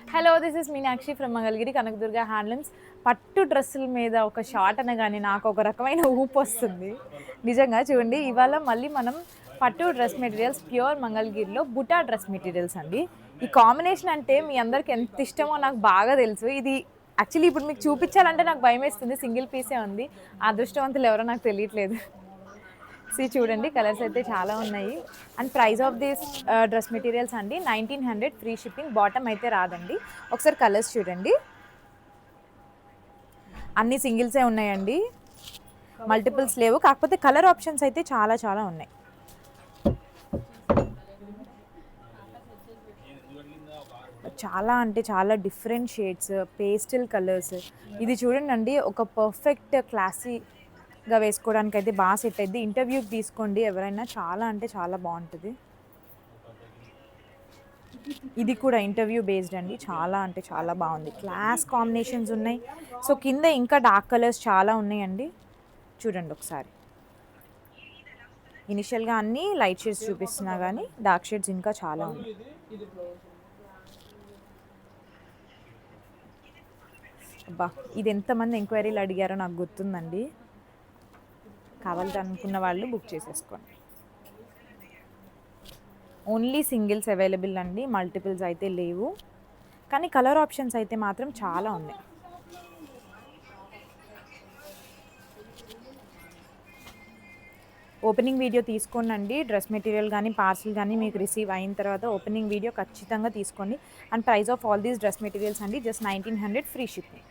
Hello this is Meenakshi from Mangalagiri Kanakadurga handlooms. పట్టు డ్రెస్సుల మీద ఒక షార్ట్ అనగానే నాకు ఒక రకమైన ఊపు వస్తుంది. నిజంగా చూడండి, ఇవాళ మళ్ళీ మనం పట్టు డ్రెస్ మెటీరియల్స్ ప్యూర్ మంగళగిరిలో బుటా డ్రెస్ మెటీరియల్స్ అండి. ఈ కాంబినేషన్ అంటే మీ అందరికి ఎంత ఇష్టమో నాకు బాగా తెలుసు. ఇది యాక్చువల్లీ ఇప్పుడు మీకు చూపించాలంటే నాకు భయం వేస్తుంది. సింగిల్ పీసే ఉంది. అదృష్టవంతులు ఎవరో నాకు తెలియట్లేదు. చూడండి, కలర్స్ అయితే చాలా ఉన్నాయి. And price of this dress materials అండి 1900, ఫ్రీ షిప్పింగ్. బాటమ్ అయితే రాదండి. ఒకసారి కలర్స్ చూడండి, అన్ని సింగిల్సే ఉన్నాయండి, మల్టిపుల్స్ లేవు. కాకపోతే కలర్ ఆప్షన్స్ అయితే చాలా చాలా ఉన్నాయి. చాలా అంటే చాలా డిఫరెంట్ షేడ్స్, పేస్టల్ కలర్స్. ఇది చూడండి అండి, ఒక పర్ఫెక్ట్ క్లాసీగా వేసుకోవడానికి అయితే బాగా సెట్ అయింది. ఇంటర్వ్యూకి తీసుకోండి ఎవరైనా, చాలా అంటే చాలా బాగుంటుంది. ఇది కూడా ఇంటర్వ్యూ బేస్డ్ అండి, చాలా అంటే చాలా బాగుంది. క్లాస్ కాంబినేషన్స్ ఉన్నాయి. సో కింద ఇంకా డార్క్ కలర్స్ చాలా ఉన్నాయండి, చూడండి ఒకసారి. ఇనిషియల్గా అన్నీ లైట్ షేడ్స్ చూపిస్తున్నా కానీ డార్క్ షేడ్స్ ఇంకా చాలా ఉన్నాయి. అబ్బా, ఇది ఎంతమంది ఎంక్వైరీలు అడిగారో నాకు గుర్తుందండి. కావాలనుకున్న వాళ్ళు బుక్ చేసేసుకోండి. ఓన్లీ సింగిల్స్ అవైలబుల్ అండి, మల్టిపుల్స్ అయితే లేవు. కానీ కలర్ ఆప్షన్స్ అయితే మాత్రం చాలా ఉన్నాయి. ఓపెనింగ్ వీడియో తీసుకోండి. డ్రెస్ మెటీరియల్ కానీ పార్సిల్ కానీ మీకు రిసీవ్ అయిన తర్వాత ఓపెనింగ్ వీడియో ఖచ్చితంగా తీసుకోండి. And price of all these dress materials అండి జస్ట్ 1900, ఫ్రీ షిప్పింగ్.